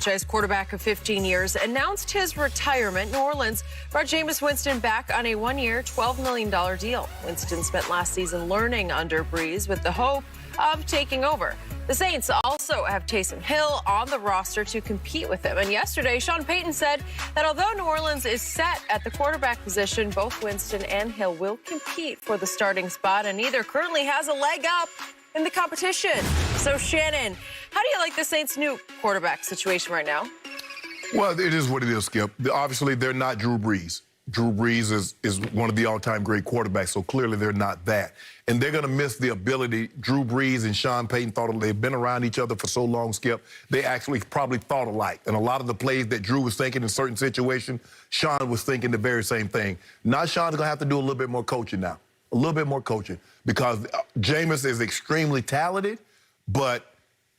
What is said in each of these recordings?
franchise quarterback of 15 years, announced his retirement. New Orleans brought Jameis Winston back on a one-year, $12 million deal. Winston spent last season learning under Breeze with the hope of taking over. The Saints also have Taysom Hill on the roster to compete with him. And yesterday, Sean Payton said that although New Orleans is set at the quarterback position, both Winston and Hill will compete for the starting spot, and neither currently has a leg up in the competition. So, Shannon, how do you like the Saints' new quarterback situation right now? Well, it is what it is, Skip. Obviously, they're not Drew Brees. Drew Brees is one of the all-time great quarterbacks, so clearly they're not that. And they're going to miss the ability. Drew Brees and Sean Payton thought they've been around each other for so long, Skip. They actually probably thought alike. And a lot of the plays that Drew was thinking in certain situations, Sean was thinking the very same thing. Now Sean's going to have to do a little bit more coaching now. A little bit more coaching, because Jameis is extremely talented, but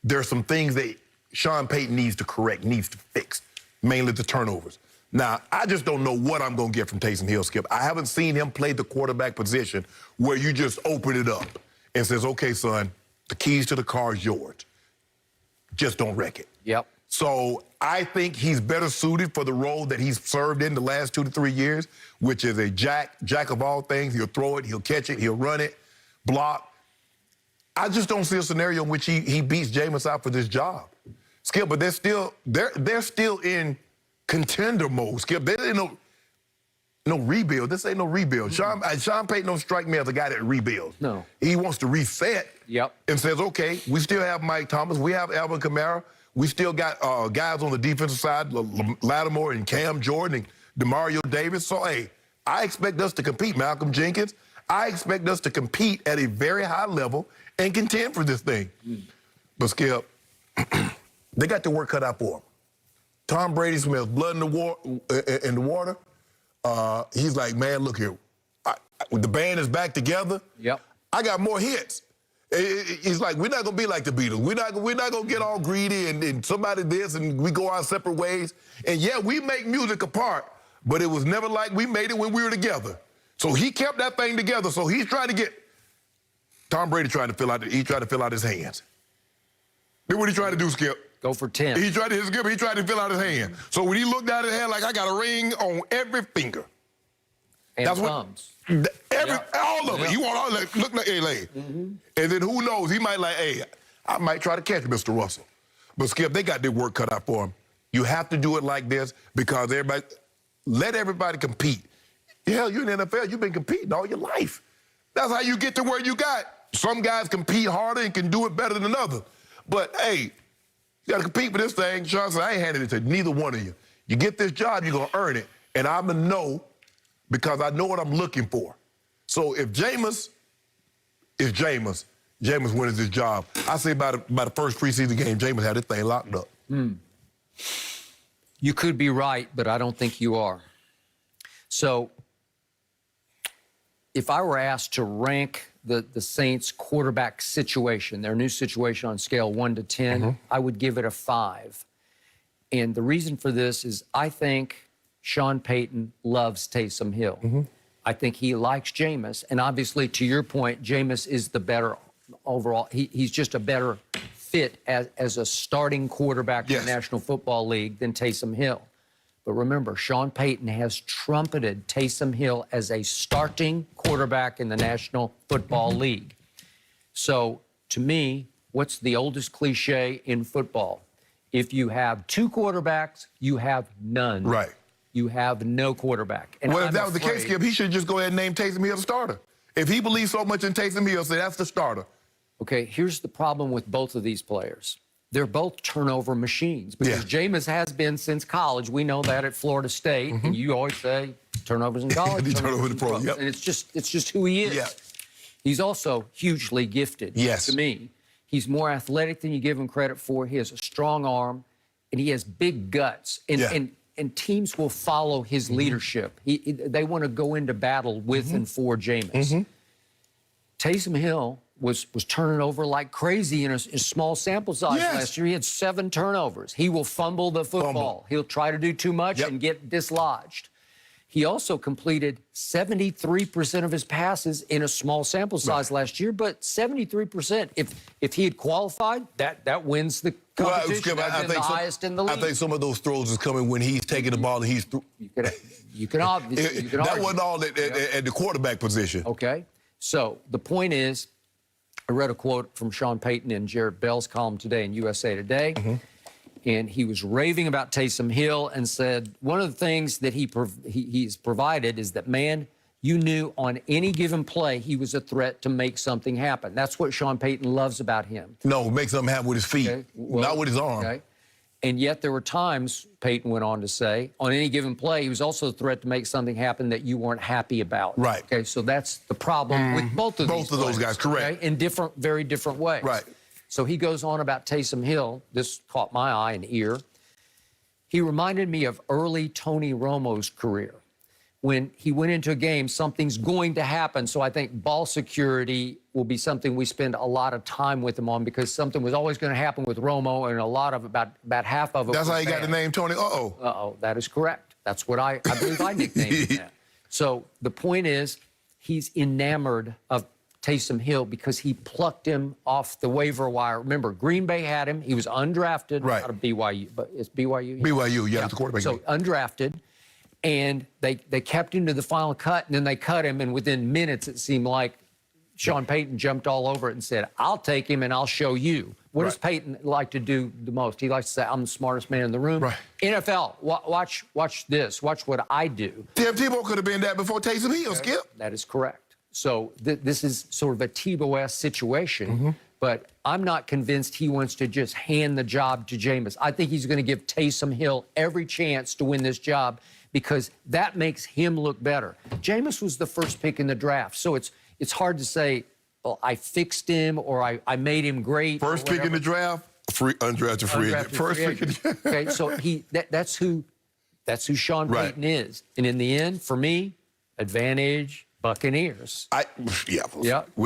there's some things that Sean Payton needs to correct, needs to fix, mainly the turnovers. Now, I just don't know what I'm going to get from Taysom Hill, Skip. I haven't seen him play the quarterback position where you just open it up and says, okay, son, the keys to the car is yours. Just don't wreck it. Yep. So I think he's better suited for the role that he's served in the last 2 to 3 years, which is a jack of all things. He'll throw it, he'll catch it, he'll run it, block. I just don't see a scenario in which he beats Jameis out for this job, Skip. But they're still in contender mode, Skip. There ain't no rebuild. This ain't no rebuild. Sean Payton don't strike me as a guy that rebuilds. No. He wants to reset. Yep. And says, okay, we still have Mike Thomas, we have Alvin Kamara. We still got guys on the defensive side, Lattimore and Cam Jordan and DeMario Davis. So, hey, I expect us to compete, Malcolm Jenkins. I expect us to compete at a very high level and contend for this thing. But, Skip, they got their work cut out for them. Tom Brady smells blood in the water. He's like, man, look here. The band is back together. Yep. I got more hits. He's like, we're not going to be like the Beatles. We're not going to get all greedy and somebody this and we go our separate ways. And, yeah, we make music apart, but it was never like we made it when we were together. So he kept that thing together. So he's trying to get – Tom Brady tried to fill out his hands. Then what he tried to do, Skip? Go for 10. He tried to fill out his hand. So when he looked down at his hand, like, I got a ring on every finger. And that's thumbs. All of it. You want all that. Look like, hey, lay. And then who knows? He might like, hey, I might try to catch Mr. Russell. But, Skip, they got their work cut out for him. You have to do it like this because let everybody compete. Hell, you're in the NFL. You've been competing all your life. That's how you get to where you got. Some guys compete harder and can do it better than others. But, hey, you got to compete for this thing. Sean said, I ain't handing it to neither one of you. You get this job, you're going to earn it. And I'm going to know because I know what I'm looking for. So if Jameis wins this job, I say by the first preseason game, Jameis had this thing locked up. You could be right, but I don't think you are. So if I were asked to rank the Saints quarterback situation, their new situation on scale 1 to 10, I would give it a 5. And the reason for this is I think Sean Payton loves Taysom Hill. I think he likes Jameis. And obviously, to your point, Jameis is the better overall. He's just a better fit as a starting quarterback in the National Football League than Taysom Hill. But remember, Sean Payton has trumpeted Taysom Hill as a starting quarterback in the National Football League. So, to me, what's the oldest cliche in football? If you have 2 quarterbacks, you have none. Right. You have no quarterback. And well, if that was the case, Skip, he should just go ahead and name Taysom Hill the starter. If he believes so much in Taysom Hill, say that's the starter. Okay, here's the problem with both of these players. They're both turnover machines because Jameis has been since college. We know that at Florida State. And you always say turnovers in college, turnovers in pro. And it's just who he is. He's also hugely gifted to me. He's more athletic than you give him credit for. He has a strong arm, and he has big guts. And teams will follow his leadership. They want to go into battle with and for Jameis. Taysom Hill was turning over like crazy in a small sample size last year. He had 7 turnovers. He will fumble the football. He'll try to do too much and get dislodged. He also completed 73% of his passes in a small sample size last year, but 73%. If he had qualified, that wins the competition. Well, That's the highest in the league. I think some of those throws is coming when he's taking the ball and he's through. You can obviously. That wasn't all at the quarterback position. Okay. So the point is, I read a quote from Sean Payton in Jared Bell's column today in USA Today. And he was raving about Taysom Hill and said one of the things that he's provided is that, man, you knew on any given play he was a threat to make something happen. That's what Sean Payton loves about him. No, make something happen with his feet, not with his arm. Okay. And yet there were times, Payton went on to say, on any given play, he was also a threat to make something happen that you weren't happy about. Right. Okay, so that's the problem with both of those guys, correct. Okay? In very different ways. Right. So he goes on about Taysom Hill. This caught my eye and ear. He reminded me of early Tony Romo's career. When he went into a game, something's going to happen. So I think ball security will be something we spend a lot of time with him on, because something was always going to happen with Romo, and a lot of about half of it. That's how he got the name Tony. Uh-oh, that is correct. That's what I believe I nicknamed him that. So the point is, he's enamored of Taysom Hill because he plucked him off the waiver wire. Remember, Green Bay had him. He was undrafted out of BYU, but it's BYU. BYU, yeah, the quarterback. So undrafted, and they kept him to the final cut, and then they cut him, and within minutes it seemed like Sean Payton jumped all over it and said, "I'll take him and I'll show you." What does Payton like to do the most? He likes to say, "I'm the smartest man in the room." Right. NFL, watch this. Watch what I do. Tim Tebow could have been that before Taysom Hill, Skip. That is correct. So this is sort of a Tebow-esque situation, but I'm not convinced he wants to just hand the job to Jameis. I think he's going to give Taysom Hill every chance to win this job, because that makes him look better. Jameis was the first pick in the draft, so it's hard to say, well, I fixed him or I made him great. First pick in the draft, undrafted free agent. First pick in the draft. Okay, so that's who Sean Payton is. And in the end, for me, advantage Buccaneers. It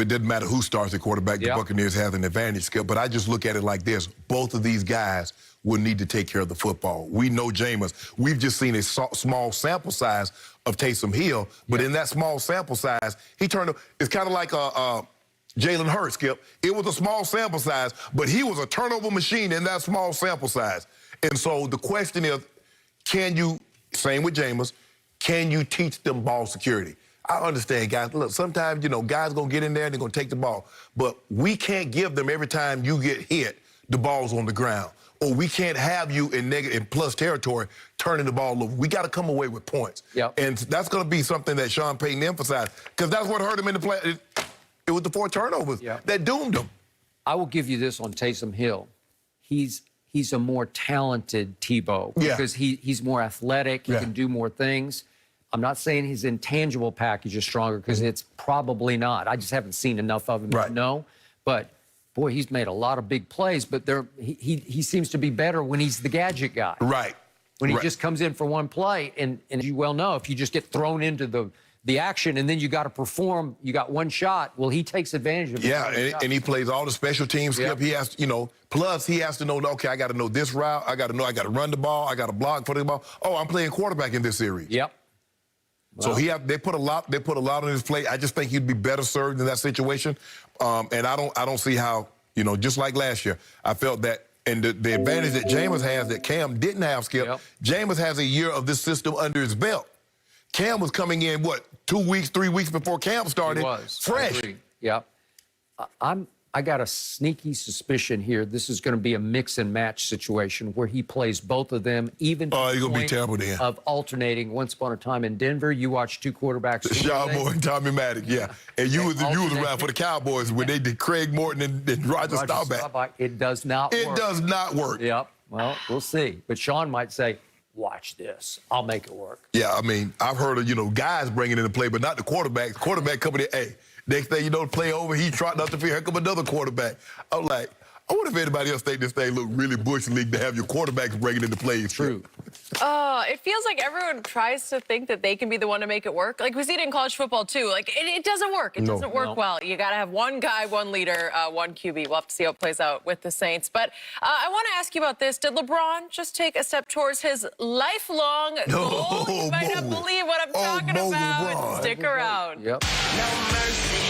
doesn't matter who starts at quarterback. The Buccaneers have an advantage, Skip. But I just look at it like this. Both of these guys will need to take care of the football. We know Jameis. We've just seen a small sample size of Taysom Hill, but in that small sample size, he turned. It's kind of like Jalen Hurts, Skip. It was a small sample size, but he was a turnover machine in that small sample size. And so the question is, can you, same with Jameis, can you teach them ball security? I understand, guys. Look, sometimes, guys going to get in there and they're going to take the ball. But we can't give them every time you get hit, the ball's on the ground. Or we can't have you in negative and plus territory turning the ball over. We got to come away with points. And that's going to be something that Sean Payton emphasized, because that's what hurt him in the play. It was the 4 turnovers that doomed him. I will give you this on Taysom Hill. He's a more talented Tebow because he's more athletic. He can do more things. I'm not saying his intangible package is stronger, because it's probably not. I just haven't seen enough of him to know. But, boy, he's made a lot of big plays, but he seems to be better when he's the gadget guy. When he just comes in for one play, and as you well know, if you just get thrown into the action and then you got to perform, you got one shot, well, he takes advantage of it. And he plays all the special teams, Skip. He has to, plus he has to know, okay, I got to know this route. I got to know I got to run the ball. I got to block for the ball. Oh, I'm playing quarterback in this series. So they put a lot on his plate. I just think he'd be better served in that situation. And I don't see how, just like last year, I felt that, and the advantage that Jameis has that Cam didn't have, Skip. Jameis has a year of this system under his belt. Cam was coming in, 2 weeks, 3 weeks before camp started, fresh. I got a sneaky suspicion here. This is going to be a mix and match situation where he plays both of them, even to the point terrible then. Of alternating. Once upon a time in Denver, you watched 2 quarterbacks. Sean Moore and Tommy Maddox, And you was around for the Cowboys when they did Craig Morton and Roger Staubach. It does not work. It does not work. Well, we'll see. But Sean might say, watch this. I'll make it work. I mean, I've heard of, guys bringing in the play, but not the quarterback. The quarterback coming in, hey. Next thing you know, the play over, he trotting up the field. Here come another quarterback. I'm like, I wonder if anybody else think this thing look really bush league to have your quarterbacks bringing in the plays. True. It feels like everyone tries to think that they can be the one to make it work. Like we see it in college football too. Like it doesn't work. It doesn't work well. You got to have one guy, one leader, one QB. We'll have to see how it plays out with the Saints. But I want to ask you about this. Did LeBron just take a step towards his lifelong goal? You might not believe what I'm talking about. LeBron. Stick around. Yep. No mercy.